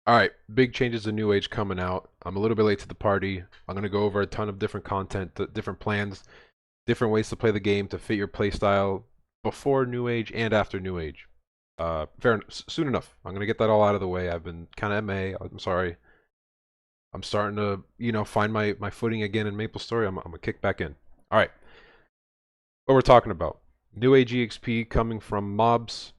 All right, big changes in New Age coming out. I'm a little bit late to the party. I'm going to go over a ton of different content, different plans, different ways to play the game to fit your play style before New Age and after New Age. Soon enough. I'm going to get that all out of the way. I've been kind of MA. I'm sorry. I'm starting to, find my footing again in Maple Story. I'm going to kick back in. All right, what we're talking about. New Age EXP coming from mobs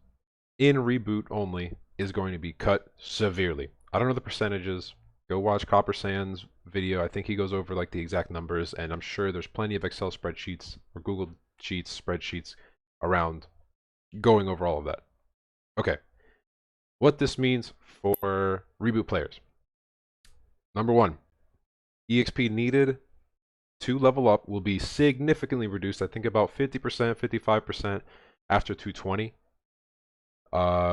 in Reboot only is going to be cut severely. I don't know the percentages. Go watch Copper Sand's video. I think he goes over like the exact numbers, and I'm sure there's plenty of Excel spreadsheets or Google Sheets spreadsheets around going over all of that. Okay, what this means for Reboot players. Number one, EXP needed to level up will be significantly reduced. I think about 50%, 55% after 220.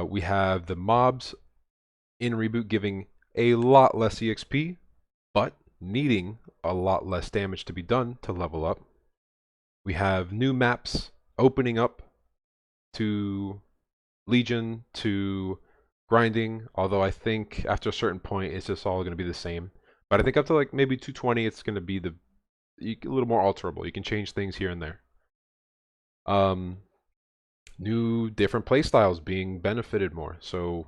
We have the mobs in Reboot giving a lot less EXP, but needing a lot less damage to be done to level up. We have new maps opening up to Legion, to grinding, although I think after a certain point it's just all going to be the same. But I think up to like maybe 220 it's going to be a little more alterable. You can change things here and there. New different playstyles being benefited more. So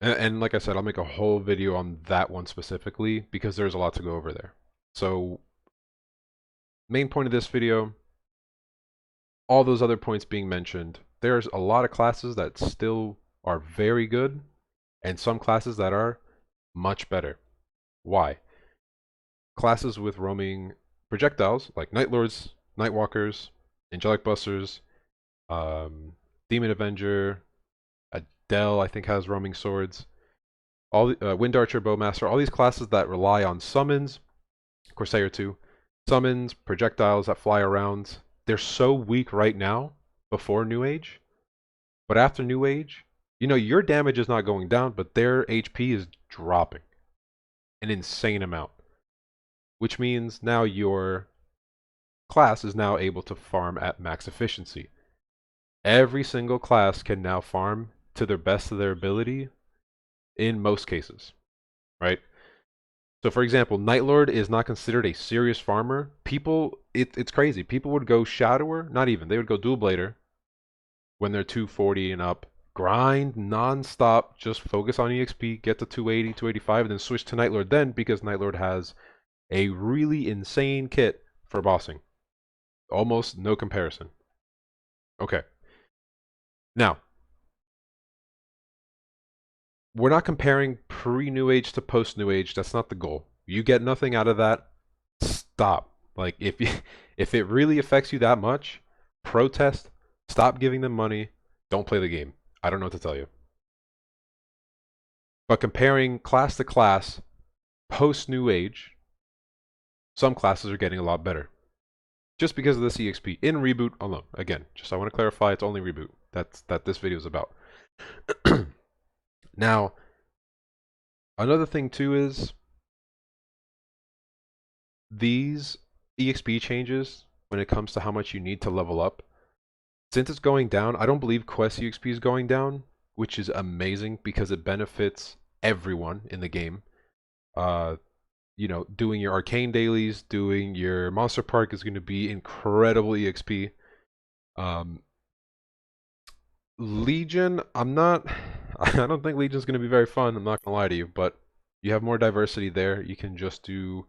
and like I said, I'll make a whole video on that one specifically because there's a lot to go over there. So, main point of this video, all those other points being mentioned, there's a lot of classes that still are very good and some classes that are much better. Why? Classes with roaming projectiles like Night Lords, Nightwalkers, Angelic Busters, Demon Avenger, Adele I think has roaming swords. All the Wind Archer, Bowmaster, all these classes that rely on summons, Corsair too, summons, projectiles that fly around. They're so weak right now before New Age, but after New Age, your damage is not going down, but their HP is dropping an insane amount, which means now your class is now able to farm at max efficiency. Every single class can now farm to their best of their ability in most cases, right? So for example, Night Lord is not considered a serious farmer. It's crazy. People would go Shadower, not even. They would go Dual Blader when they're 240 and up. Grind non-stop, just focus on EXP, get to 280, 285, and then switch to Night Lord then because Night Lord has a really insane kit for bossing. Almost no comparison. Okay. Now, we're not comparing pre-New Age to post-New Age. That's not the goal. You get nothing out of that, stop. Like if it really affects you that much, protest, stop giving them money, don't play the game. I don't know what to tell you. But comparing class to class, post-New Age, some classes are getting a lot better. Just because of this EXP in Reboot alone. Again, just I want to clarify, it's only Reboot. That's this video is about. Now, another thing too is these EXP changes when it comes to how much you need to level up. Since it's going down, I don't believe Quest EXP is going down, which is amazing because it benefits everyone in the game. Doing your arcane dailies, doing your monster park is going to be incredible EXP. Legion, I don't think Legion's going to be very fun, I'm not going to lie to you, but you have more diversity there. You can just do,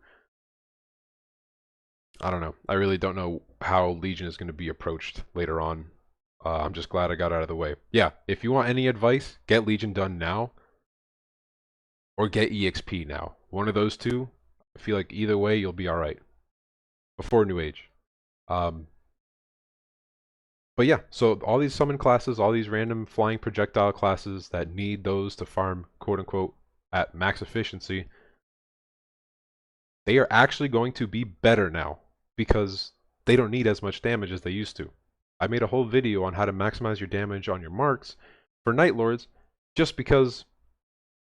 I don't know. I really don't know how Legion is going to be approached later on. I'm just glad I got out of the way. Yeah, if you want any advice, get Legion done now or get EXP now. One of those two. I feel like either way you'll be alright before New Age. But yeah, so all these summon classes, all these random flying projectile classes that need those to farm quote unquote at max efficiency, they are actually going to be better now because they don't need as much damage as they used to. I made a whole video on how to maximize your damage on your marks for Night Lords just because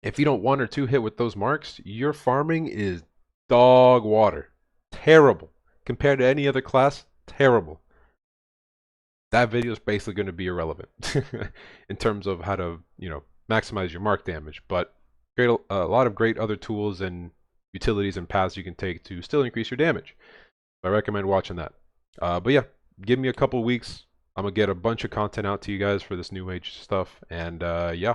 if you don't one or two hit with those marks, your farming is dog water. Terrible. Compared to any other class, terrible. That video is basically going to be irrelevant in terms of how to, maximize your mark damage. But a lot of great other tools and utilities and paths you can take to still increase your damage. I recommend watching that. But yeah, give me a couple weeks. I'm gonna get a bunch of content out to you guys for this new age stuff, and yeah,